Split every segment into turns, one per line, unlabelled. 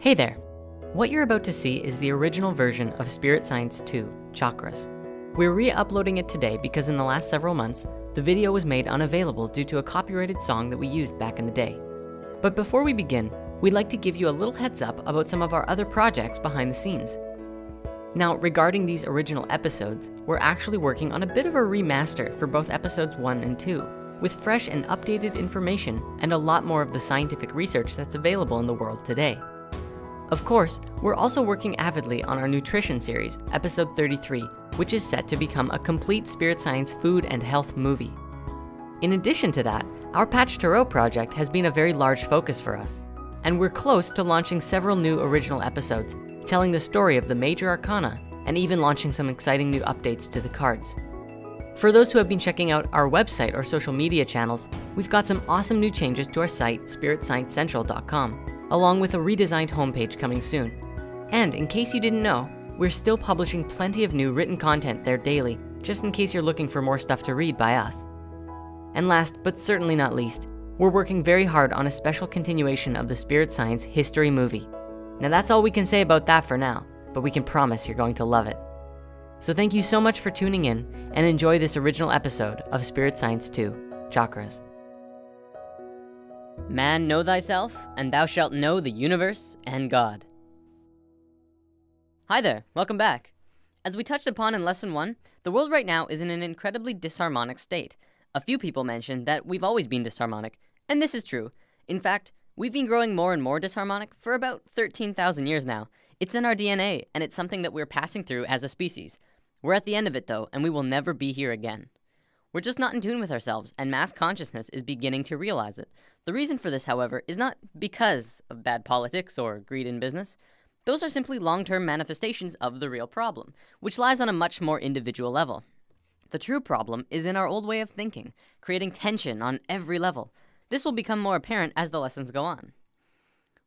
Hey there. What you're about to see is the original version of Spirit Science 2, Chakras. We're re-uploading it today because in the last several months, the video was made unavailable due to a copyrighted song that we used back in the day. But before we begin, we'd like to give you a little heads up about some of our other projects behind the scenes. Now, regarding these original episodes, we're actually working on a bit of a remaster for both episodes 1 and 2, with fresh and updated information and a lot more of the scientific research that's available in the world today. Of course, we're also working avidly on our nutrition series, episode 33, which is set to become a complete Spirit Science food and health movie. In addition to that, our Patch Tarot project has been a very large focus for us, and we're close to launching several new original episodes, telling the story of the major arcana, and even launching some exciting new updates to the cards. For those who have been checking out our website or social media channels, we've got some awesome new changes to our site, spiritsciencecentral.com. along with a redesigned homepage coming soon. And in case you didn't know, we're still publishing plenty of new written content there daily, just in case you're looking for more stuff to read by us. And last, but certainly not least, we're working very hard on a special continuation of the Spirit Science history movie. Now that's all we can say about that for now, but we can promise you're going to love it. So thank you so much for tuning in and enjoy this original episode of Spirit Science 2, Chakras. Man, know thyself, and thou shalt know the universe and God. Hi there, welcome back. As we touched upon in lesson 1, the world right now is in an incredibly disharmonic state. A few people mentioned that we've always been disharmonic, and this is true. In fact, we've been growing more and more disharmonic for about 13,000 years now. It's in our DNA, and it's something that we're passing through as a species. We're at the end of it though, and we will never be here again. We're just not in tune with ourselves, and mass consciousness is beginning to realize it. The reason for this, however, is not because of bad politics or greed in business. Those are simply long-term manifestations of the real problem, which lies on a much more individual level. The true problem is in our old way of thinking, creating tension on every level. This will become more apparent as the lessons go on.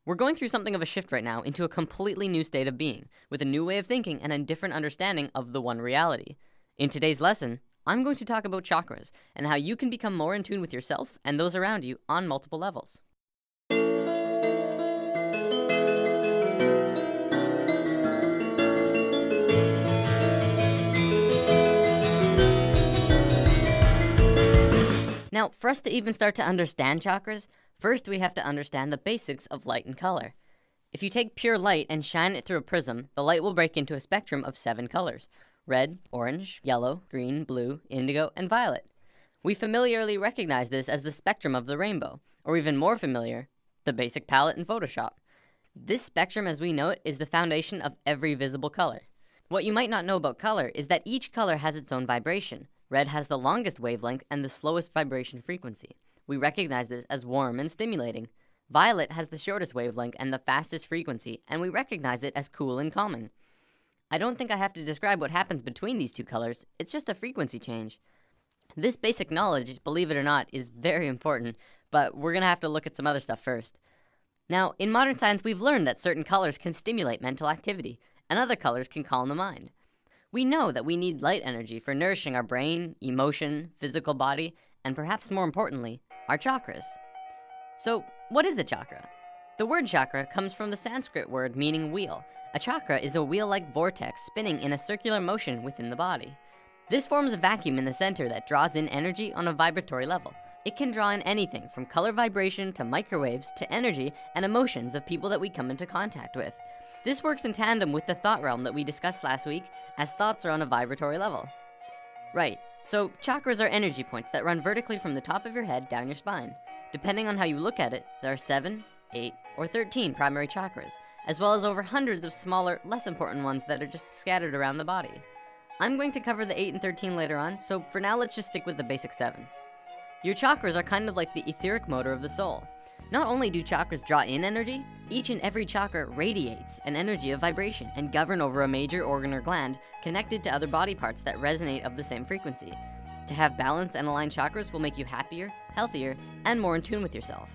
We're going through something of a shift right now into a completely new state of being, with a new way of thinking and a different understanding of the one reality. In today's lesson, I'm going to talk about chakras and how you can become more in tune with yourself and those around you on multiple levels. Now, for us to even start to understand chakras, first we have to understand the basics of light and color. If you take pure light and shine it through a prism, the light will break into a spectrum of 7 colors. Red, orange, yellow, green, blue, indigo, and violet. We familiarly recognize this as the spectrum of the rainbow, or even more familiar, the basic palette in Photoshop. This spectrum as we know it is the foundation of every visible color. What you might not know about color is that each color has its own vibration. Red has the longest wavelength and the slowest vibration frequency. We recognize this as warm and stimulating. Violet has the shortest wavelength and the fastest frequency, and we recognize it as cool and calming. I don't think I have to describe what happens between these two colors. It's just a frequency change. This basic knowledge, believe it or not, is very important, but we're gonna have to look at some other stuff first. Now, in modern science, we've learned that certain colors can stimulate mental activity, and other colors can calm the mind. We know that we need light energy for nourishing our brain, emotion, physical body, and perhaps more importantly, our chakras. So, what is a chakra? The word chakra comes from the Sanskrit word meaning wheel. A chakra is a wheel-like vortex spinning in a circular motion within the body. This forms a vacuum in the center that draws in energy on a vibratory level. It can draw in anything from color vibration to microwaves to energy and emotions of people that we come into contact with. This works in tandem with the thought realm that we discussed last week, as thoughts are on a vibratory level. Right, so chakras are energy points that run vertically from the top of your head down your spine. Depending on how you look at it, there are 7, 8, or 13 primary chakras, as well as over hundreds of smaller, less important ones that are just scattered around the body. I'm going to cover the 8 and 13 later on, so for now let's just stick with the basic 7. Your chakras are kind of like the etheric motor of the soul. Not only do chakras draw in energy, each and every chakra radiates an energy of vibration and govern over a major organ or gland connected to other body parts that resonate of the same frequency. To have balanced and aligned chakras will make you happier, healthier, and more in tune with yourself.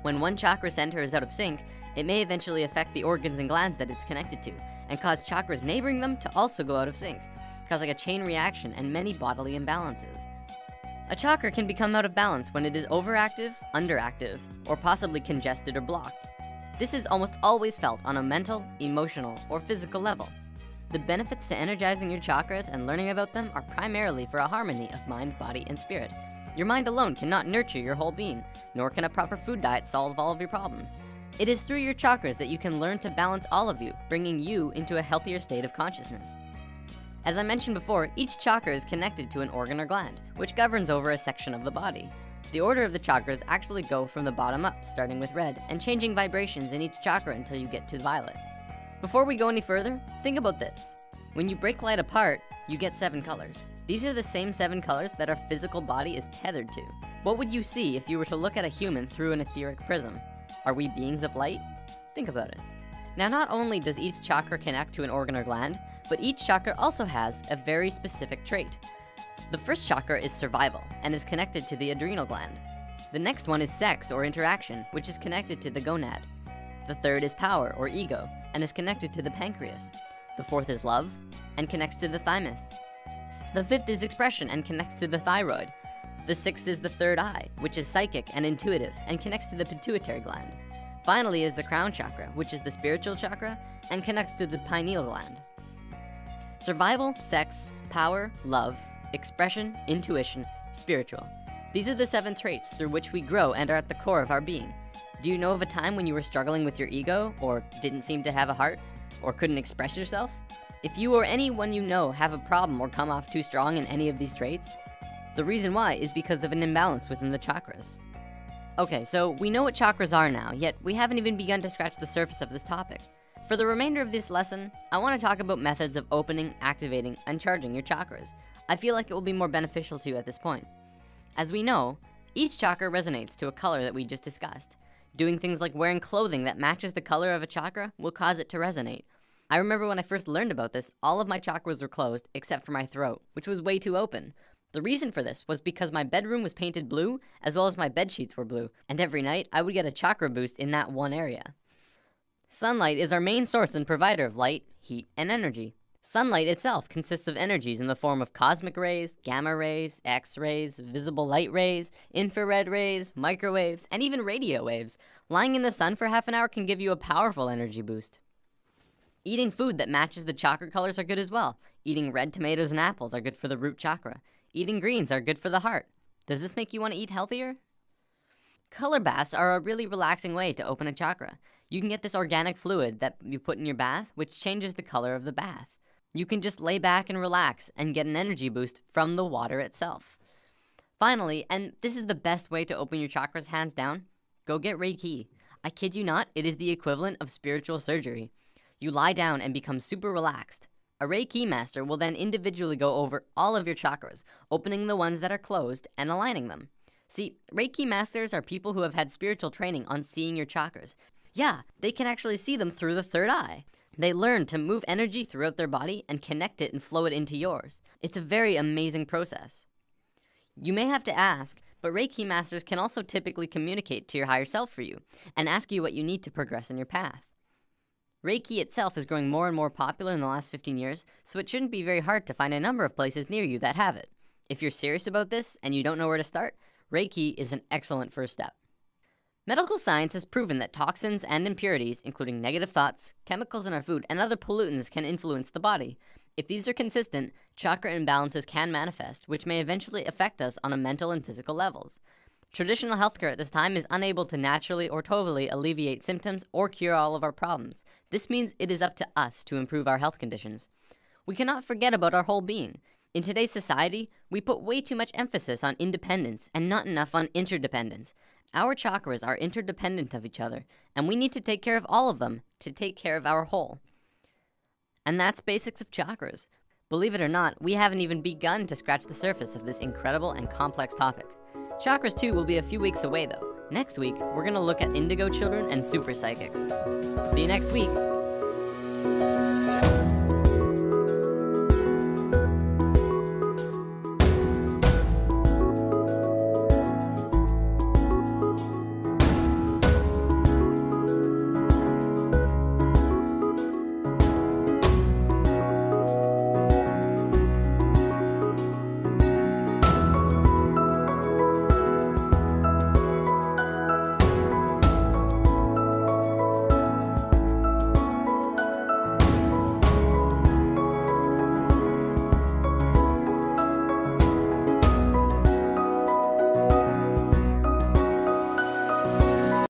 When one chakra center is out of sync, it may eventually affect the organs and glands that it's connected to, and cause chakras neighboring them to also go out of sync, causing a chain reaction and many bodily imbalances. A chakra can become out of balance when it is overactive, underactive, or possibly congested or blocked. This is almost always felt on a mental, emotional, or physical level. The benefits to energizing your chakras and learning about them are primarily for a harmony of mind, body, and spirit. Your mind alone cannot nurture your whole being, nor can a proper food diet solve all of your problems. It is through your chakras that you can learn to balance all of you, bringing you into a healthier state of consciousness. As I mentioned before, each chakra is connected to an organ or gland, which governs over a section of the body. The order of the chakras actually go from the bottom up, starting with red, and changing vibrations in each chakra until you get to violet. Before we go any further, think about this. When you break light apart, you get 7 colors. These are the same 7 colors that our physical body is tethered to. What would you see if you were to look at a human through an etheric prism? Are we beings of light? Think about it. Now, not only does each chakra connect to an organ or gland, but each chakra also has a very specific trait. The first chakra is survival and is connected to the adrenal gland. The next one is sex or interaction, which is connected to the gonad. The third is power or ego and is connected to the pancreas. The fourth is love and connects to the thymus. The fifth is expression and connects to the thyroid. The sixth is the third eye, which is psychic and intuitive and connects to the pituitary gland. Finally is the crown chakra, which is the spiritual chakra and connects to the pineal gland. Survival, sex, power, love, expression, intuition, spiritual. These are the 7 traits through which we grow and are at the core of our being. Do you know of a time when you were struggling with your ego, or didn't seem to have a heart, or couldn't express yourself? If you or anyone you know have a problem or come off too strong in any of these traits, the reason why is because of an imbalance within the chakras. Okay, so we know what chakras are now, yet we haven't even begun to scratch the surface of this topic. For the remainder of this lesson, I want to talk about methods of opening, activating, and charging your chakras. I feel like it will be more beneficial to you at this point. As we know, each chakra resonates to a color that we just discussed. Doing things like wearing clothing that matches the color of a chakra will cause it to resonate. I remember when I first learned about this, all of my chakras were closed except for my throat, which was way too open. The reason for this was because my bedroom was painted blue, as well as my bed sheets were blue, and every night I would get a chakra boost in that one area. Sunlight is our main source and provider of light, heat, and energy. Sunlight itself consists of energies in the form of cosmic rays, gamma rays, X-rays, visible light rays, infrared rays, microwaves, and even radio waves. Lying in the sun for half an hour can give you a powerful energy boost. Eating food that matches the chakra colors are good as well. Eating red tomatoes and apples are good for the root chakra. Eating greens are good for the heart. Does this make you want to eat healthier? Color baths are a really relaxing way to open a chakra. You can get this organic fluid that you put in your bath, which changes the color of the bath. You can just lay back and relax and get an energy boost from the water itself. Finally, and this is the best way to open your chakras hands down, go get Reiki. I kid you not, it is the equivalent of spiritual surgery. You lie down and become super relaxed. A Reiki master will then individually go over all of your chakras, opening the ones that are closed and aligning them. See, Reiki masters are people who have had spiritual training on seeing your chakras. Yeah, they can actually see them through the third eye. They learn to move energy throughout their body and connect it and flow it into yours. It's a very amazing process. You may have to ask, but Reiki masters can also typically communicate to your higher self for you and ask you what you need to progress in your path. Reiki itself is growing more and more popular in the last 15 years, so it shouldn't be very hard to find a number of places near you that have it. If you're serious about this and you don't know where to start, Reiki is an excellent first step. Medical science has proven that toxins and impurities, including negative thoughts, chemicals in our food, and other pollutants can influence the body. If these are consistent, chakra imbalances can manifest, which may eventually affect us on a mental and physical levels. Traditional healthcare at this time is unable to naturally or totally alleviate symptoms or cure all of our problems. This means it is up to us to improve our health conditions. We cannot forget about our whole being. In today's society, we put way too much emphasis on independence and not enough on interdependence. Our chakras are interdependent of each other, and we need to take care of all of them to take care of our whole. And that's basics of chakras. Believe it or not, we haven't even begun to scratch the surface of this incredible and complex topic. Chakras 2 will be a few weeks away though. Next week, we're gonna look at indigo children and super psychics. See you next week.